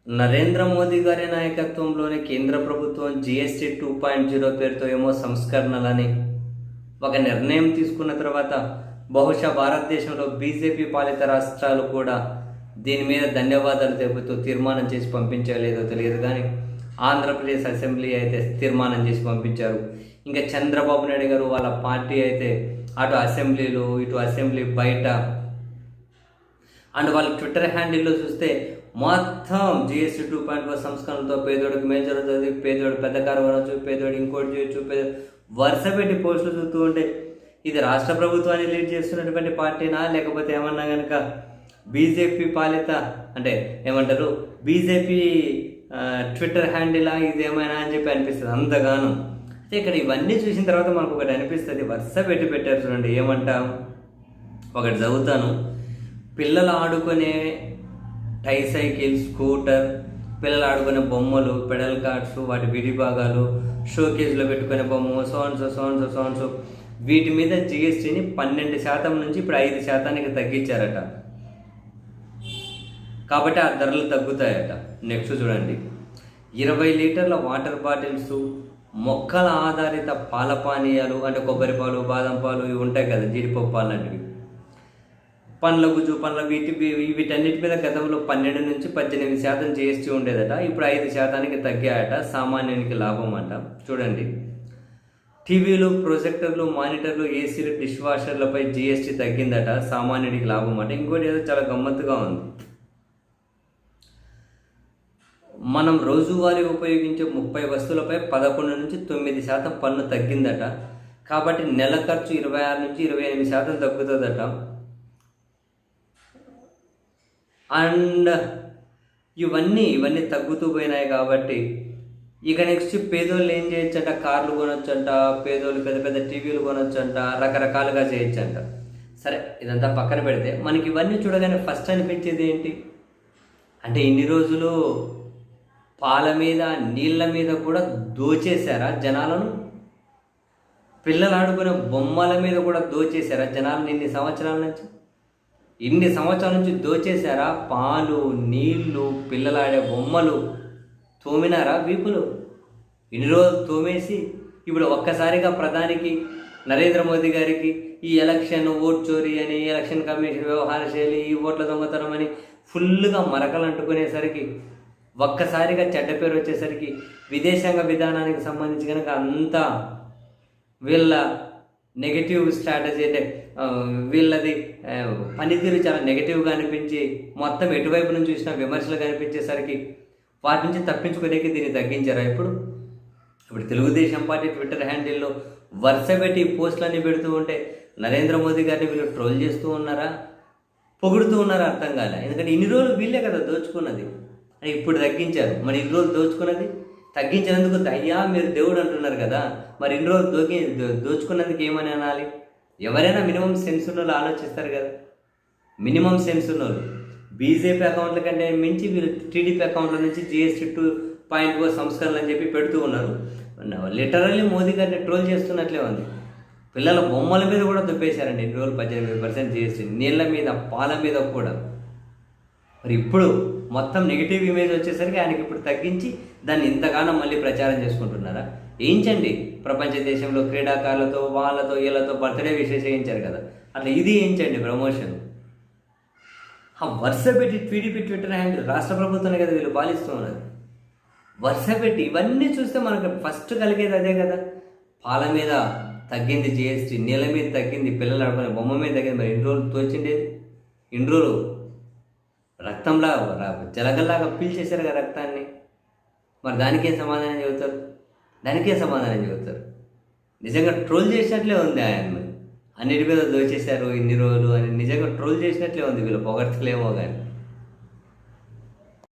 నరేంద్ర మోదీ గారి నాయకత్వంలోని కేంద్ర ప్రభుత్వం జీఎస్టీ 2.0 పేరుతో ఏమో సంస్కరణలని ఒక నిర్ణయం తీసుకున్న తర్వాత బహుశా భారతదేశంలో బీజేపీ పాలిత రాష్ట్రాలు కూడా దీని మీద ధన్యవాదాలు తెలుపుతూ తీర్మానం చేసి పంపించలేదో తెలియదు, కానీ ఆంధ్రప్రదేశ్ అసెంబ్లీ అయితే తీర్మానం చేసి పంపించారు. ఇంకా చంద్రబాబు నాయుడు గారు వాళ్ళ పార్టీ అయితే అటు అసెంబ్లీలో ఇటు అసెంబ్లీ బయట అండ్ వాళ్ళ ట్విట్టర్ హ్యాండిల్లో చూస్తే మొత్తం జీఎస్టీ 2.0 సంస్కరణలతో పేదోడికి మేలు జరుగుతుంది, పేదోడు పెద్ద కారు కొనవచ్చు, పేదోడు ఇంకోటి చేయొచ్చు, వరుస పెట్టి పోస్టులు చూస్తూ ఉంటే ఇది రాష్ట్ర ప్రభుత్వాన్ని లీడ్ చేస్తున్నటువంటి పార్టీనా, లేకపోతే ఏమన్నా కనుక బీజేపీ పాలిత అంటే ఏమంటారు బీజేపీ ట్విట్టర్ హ్యాండిలా ఇదేమైనా అని చెప్పి అనిపిస్తుంది అంతగానం. అయితే ఇక్కడ ఇవన్నీ చూసిన తర్వాత మనకు ఒకటి అనిపిస్తుంది, వరుస పెట్టి పెట్టారు చూడండి. ఏమంటాం, ఒకటి చదువుతాను. పిల్లలు ఆడుకునే ట్రైసైకిల్, స్కూటర్, పిల్లలు ఆడుకునే బొమ్మలు, పెడల్ కార్డ్స్, వాటి విడి భాగాలు, షోకేజ్లో పెట్టుకునే బొమ్మ, సోన్సో వీటి మీద జిఎస్టీని 12% నుంచి ఇప్పుడు 5% తగ్గించారట. కాబట్టి ఆ ధరలు తగ్గుతాయట. నెక్స్ట్ చూడండి, 20 లీటర్ల వాటర్ బాటిల్స్, మొక్కల ఆధారిత పాల పానీయాలు అంటే కొబ్బరి పాలు, బాదం పాలు ఇవి ఉంటాయి కదా, జీడిపప్పు పాలు లాంటివి, పండ్ల గుజ్జు, వీటన్నిటి మీద గతంలో 12 నుంచి 18% జిఎస్టీ ఉండేదట. ఇప్పుడు 5% తగ్గాయట. సామాన్యునికి లాభం అంట. చూడండి, టీవీలు, ప్రొజెక్టర్లు, మానిటర్లు, ఏసీలు, డిష్ వాషర్లపై జిఎస్టీ తగ్గిందట. సామాన్యుడికి లాభం అంట. ఇంకోటి ఏదో చాలా గమ్మత్తుగా ఉంది. మనం రోజువారీ ఉపయోగించే 30 వస్తువులపై 11 నుంచి 9% పన్ను తగ్గిందట. కాబట్టి నెల ఖర్చు 26 నుంచి 28% తగ్గుతుందట. అండ్ ఇవన్నీ తగ్గుతూ పోయినాయి. కాబట్టి ఇక నెక్స్ట్ పేదోళ్ళు ఏం చేయొచ్చంట, కార్లు కొనొచ్చంట, పేదోళ్ళు పెద్ద పెద్ద టీవీలు కొనొచ్చంట, రకరకాలుగా చేయొచ్చంట. సరే, ఇదంతా పక్కన పెడితే మనకి ఇవన్నీ చూడగానే ఫస్ట్ అనిపించేది ఏంటి అంటే, ఇన్ని రోజులు పాల మీద, నీళ్ళ మీద కూడా దోచేశారా జనాలను? పిల్లలు ఆడుకునే బొమ్మల మీద కూడా దోచేశారా జనాలను? ఇన్ని సంవత్సరాల నుంచి దోచేశారా? పాలు, నీళ్లు, పిల్లలాడే బొమ్మలు తోమినారా వీపులు? ఇన్ని రోజులు తోమేసి ఇప్పుడు ఒక్కసారిగా ప్రధానికి నరేంద్ర మోదీ గారికి ఈ ఎలక్షన్ ఓట్ చోరీ అని, ఎలక్షన్ కమిషన్ వ్యవహార శైలి, ఈ ఓట్ల దొంగతనం అని ఫుల్గా మరకలు అంటుకునేసరికి, ఒక్కసారిగా చెడ్డ పేరు వచ్చేసరికి, విదేశాంగ విధానానికి సంబంధించి కనుక అంతా వీళ్ళ నెగటివ్ స్ట్రాటజీ అంటే వీళ్ళది పనితీరు చాలా నెగటివ్గా అనిపించి, మొత్తం ఎటువైపు నుంచి చూసినా విమర్శలు కనిపించేసరికి వాటి నుంచి తప్పించుకునేకి దీన్ని తగ్గించారా? ఇప్పుడు తెలుగుదేశం పార్టీ ట్విట్టర్ హ్యాండిల్లో వరుస పెట్టి పోస్టులన్నీ పెడుతూ ఉంటే నరేంద్ర మోదీ గారిని వీళ్ళు ట్రోల్ చేస్తూ ఉన్నారా, పొగుడుతూ ఉన్నారా అర్థం కాలే. ఎందుకంటే ఇన్ని రోజులు వీళ్ళే కదా దోచుకున్నది, అని ఇప్పుడు తగ్గించారు. మరి ఇన్ని రోజులు దోచుకున్నది తగ్గించినందుకు అయ్యా మీరు దేవుడు అంటున్నారు కదా, మరి ఇన్ని రోజులు దోచుకున్నందుకు ఏమని అనాలి? ఎవరైనా మినిమం సెన్స్ ఉన్న వాళ్ళు ఆలోచిస్తారు కదా. మినిమం సెన్స్ ఉన్నోళ్ళు బీజేపీ అకౌంట్ల కంటే మించి వీళ్ళు టీడీపీ అకౌంట్ల నుంచి జీఎస్టీ 2.0 సంస్కరణలు అని చెప్పి పెడుతూ ఉన్నారు. లిటరల్లీ మోదీ గారిని ట్రోల్ చేస్తున్నట్లే ఉంది. పిల్లల బొమ్మల మీద కూడా దుబ్బేశారండి ఇన్ని రోజులు 18% జీఎస్టీ, నీళ్ళ మీద, పాల మీద కూడా. మరి ఇప్పుడు మొత్తం నెగిటివ్ ఇమేజ్ వచ్చేసరికి ఆయనకి ఇప్పుడు తగ్గించి దాన్ని ఇంతగానో మళ్ళీ ప్రచారం చేసుకుంటున్నారా? ఏంచండి, ప్రపంచ దేశంలో క్రీడాకారులతో వాళ్ళతో వీళ్ళతో బర్త్డే విషెస్ చేయించారు కదా, అట్లా ఇది ఏంచండి ప్రమోషన్. వరుస పెట్టి టీడీపీ ట్విట్టర్ హ్యాండిల్ రాష్ట్ర ప్రభుత్వాన్ని కదా వీళ్ళు పాలిస్తూ ఉన్నారు. వరుస పెట్టి ఇవన్నీ చూస్తే మనకు ఫస్ట్ కలిగేది అదే కదా. పాల మీద తగ్గింది జిఎస్టీ, నీళ్ళ మీద తగ్గింది, పిల్లలు ఆడుకునే బొమ్మ మీద తగ్గింది. మరి ఇన్ని రోజులు తోచిండేది, ఇన్ని రోజులు రక్తంలా జలగల్లాగా పీల్చేశారు కదా రక్తాన్ని. మరి దానికేం సమాధానం చెబుతారు? నిజంగా ట్రోల్ చేసినట్లే ఉంది ఆయన. అన్నిటి మీద దోచేశారు ఇన్ని రోజులు అని నిజంగా ట్రోల్ చేసినట్లే ఉంది వీళ్ళు పొగడ్తలేమో కానీ.